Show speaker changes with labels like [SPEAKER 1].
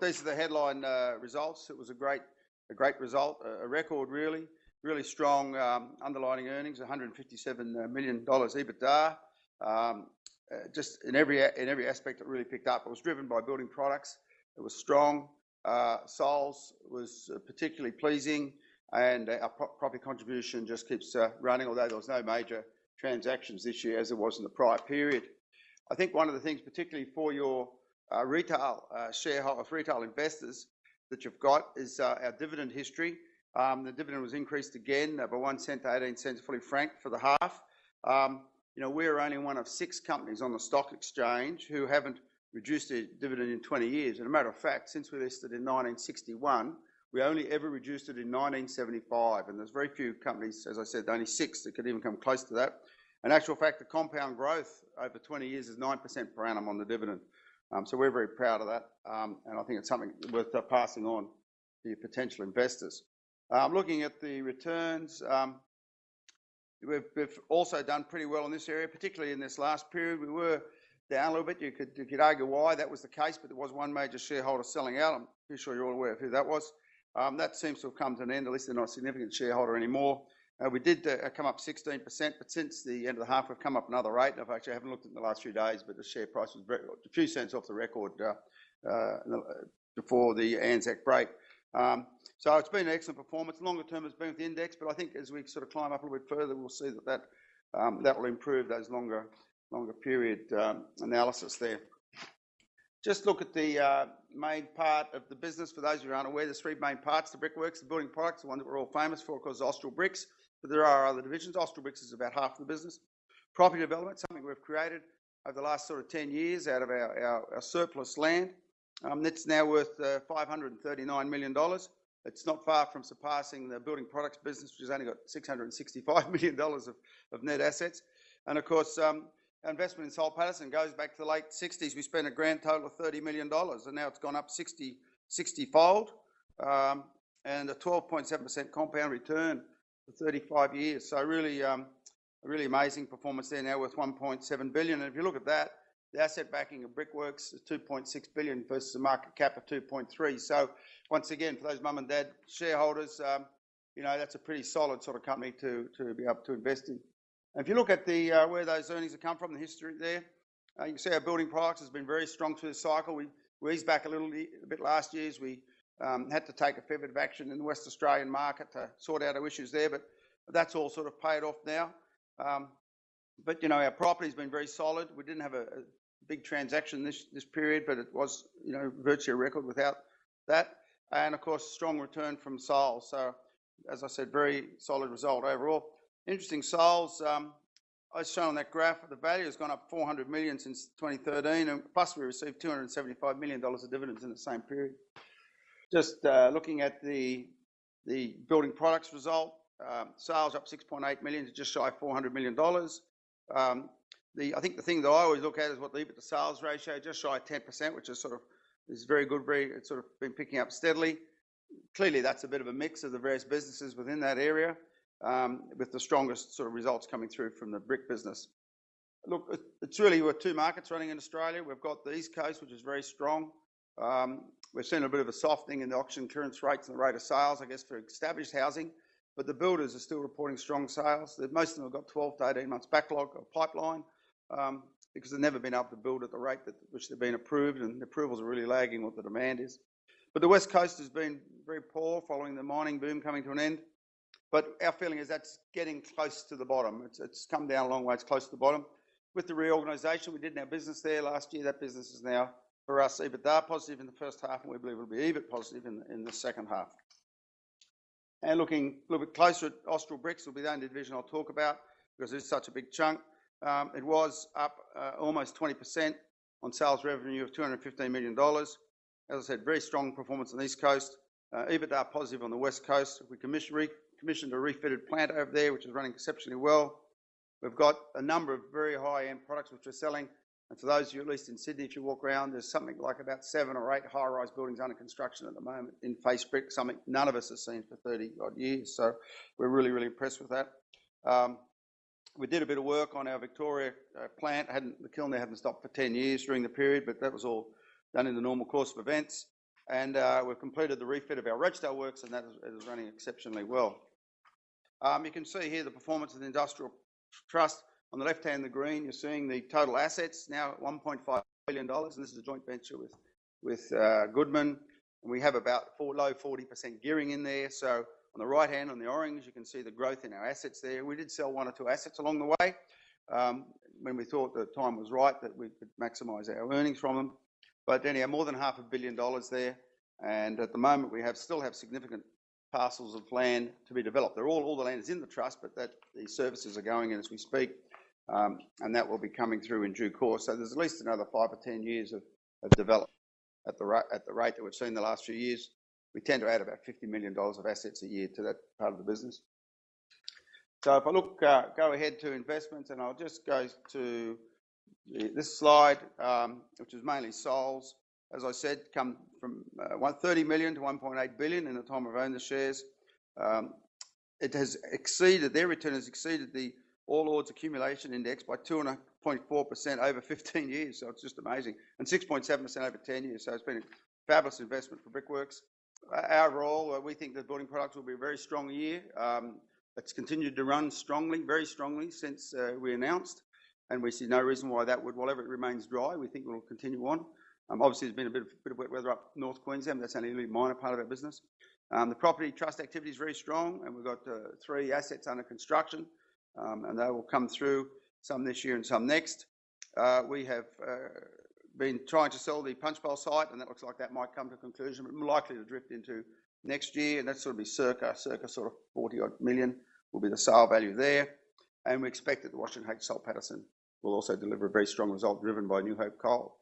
[SPEAKER 1] these are the headline results. It was a great result, a record really strong underlying earnings, $157 million EBITDA. Just in every aspect, it really picked up. It was driven by building products. It was strong. Sols was particularly pleasing, and our property contribution just keeps running, although there was no major transactions this year as there was in the prior period. I think one of the things, particularly for your retail shareholders, retail investors that you've got, is our dividend history. The dividend was increased again by 1 cent to 18 cents fully franked for the half. We're only one of 6 companies on the stock exchange who haven't reduced their dividend in 20 years. And a matter of fact, since we listed in 1961, we only ever reduced it in 1975. And there's very few companies, as I said, only 6 that could even come close to that. In actual fact, the compound growth over 20 years is 9% per annum on the dividend. So we're very proud of that. And I think it's something worth passing on to your potential investors. Looking at the returns, we've also done pretty well in this area, particularly in this last period. We were down a little bit. You could argue why that was the case, but there was one major shareholder selling out. I'm pretty sure you're all aware of who that was. That seems to have come to an end. At least they're not a significant shareholder anymore. We did come up 16%, but since the end of the half, we've come up another 8%. I haven't looked at it in the last few days, but the share price was a few cents off the record before the Anzac break. So it's been an excellent performance. Longer term has been with the index, but I think as we sort of climb up a little bit further, we'll see that will improve those longer period analysis there. Just look at the main part of the business. For those who aren't aware, there's 3 main parts: the brickworks, the building products, the one that we're all famous for, of course, Austral Bricks. But there are other divisions. Austral Bricks is about half the business. Property development, something we've created over the last sort of 10 years out of our surplus land. It's now worth $539 million. It's not far from surpassing the building products business, which has only got $665 million of net assets. And of course, our investment in Soul Pattinson goes back to the late 60s. We spent a grand total of $30 million, and now it's gone up 60-fold, and a 12.7% compound return for 35 years. So really, a really amazing performance there, now worth $1.7 billion. And if you look at that, the asset backing of Brickworks is $2.6 billion versus a market cap of $2.3 billion. So once again, for those mum and dad shareholders, that's a pretty solid sort of company to be able to invest in. And if you look at the where those earnings have come from, the history there, you can see our building products has been very strong through the cycle. We eased back a bit last year as we had to take a fair bit of action in the West Australian market to sort out our issues there, but that's all sort of paid off now. But our property's been very solid. We didn't have a big transaction this period, but it was virtually a record without that. And of course, strong return from Sols. So as I said, very solid result overall. Interesting, Sols, as shown on that graph, the value has gone up $400 million since 2013, and plus we received $275 million of dividends in the same period. Just looking at the building products result, sales up 6.8 million to just shy of $400 million. I think the thing that I always look at is what the EBITDA to sales ratio, just shy of 10%, which is very good. It's sort of been picking up steadily. Clearly, that's a bit of a mix of the various businesses within that area, with the strongest sort of results coming through from the brick business. Look, it's really we've 2 markets running in Australia. We've got the East Coast, which is very strong. We've seen a bit of a softening in the auction clearance rates and the rate of sales, I guess, for established housing. But the builders are still reporting strong sales. Most of them have got 12 to 18 months backlog or pipeline, because they've never been able to build at the rate which they've been approved, and the approvals are really lagging what the demand is. But the West Coast has been very poor following the mining boom coming to an end. But our feeling is that's getting close to the bottom. It's come down a long way. It's close to the bottom. With the reorganisation we did in our business there last year, that business is now, for us, EBITDA positive in the first half, and we believe it'll be EBIT positive in the second half. And looking a little bit closer at Austral Bricks, will be the only division I'll talk about because it's such a big chunk. It was up almost 20% on sales revenue of $215 million. As I said, very strong performance on the East Coast. EBITDA positive on the West Coast. We commissioned a refitted plant over there, which is running exceptionally well. We've got a number of very high-end products which we're selling. And for those of you, at least in Sydney, if you walk around, there's something like about 7 or 8 high-rise buildings under construction at the moment in face brick, something none of us have seen for 30-odd years. So we're really, really impressed with that. We did a bit of work on our Victoria plant. The kiln there hadn't stopped for 10 years during the period, but that was all done in the normal course of events. and we've completed the refit of our Redstone works, and that is running exceptionally well. You can see here the performance of the Industrial Trust. On the left hand, the green, you're seeing the total assets now at $1.5 billion, and this is a joint venture with Goodman, and we have about low 40% gearing in there. So on the right hand, on the orange, you can see the growth in our assets there. We did sell one or two assets along the way when we thought the time was right that we could maximise our earnings from them. But anyhow, more than $500 million there, and at the moment we still have significant parcels of land to be developed. All the land is in the trust, but the services are going in as we speak, and that will be coming through in due course. So there's at least another 5 or 10 years of development at the rate that we've seen the last few years. We tend to add about $50 million of assets a year to that part of the business. So if I go ahead to investments, and I'll just go to this slide, which is mainly Soul's. As I said, come from 130 million to 1.8 billion in the time I've owned the shares. It has exceeded, their return has exceeded the All Ords Accumulation Index by 2.4% over 15 years. So it's just amazing. And 6.7% over 10 years. So it's been a fabulous investment for Brickworks. Overall, we think that building products will be a very strong year. It's continued to run strongly, very strongly since we announced. And we see no reason why that would, whatever it remains dry, we think it will continue on. Obviously, there's been a bit of wet weather up North Queensland, but that's only a really minor part of our business. The property trust activity is very strong, and we've got 3 assets under construction, and they will come through, some this year and some next. We have been trying to sell the Punch Bowl site, and that looks like that might come to a conclusion, but likely to drift into next year, and that's sort of be circa sort of 40 odd million will be the sale value there. And we expect that the Washington H. Salt Patterson will also deliver a very strong result driven by New Hope Coal.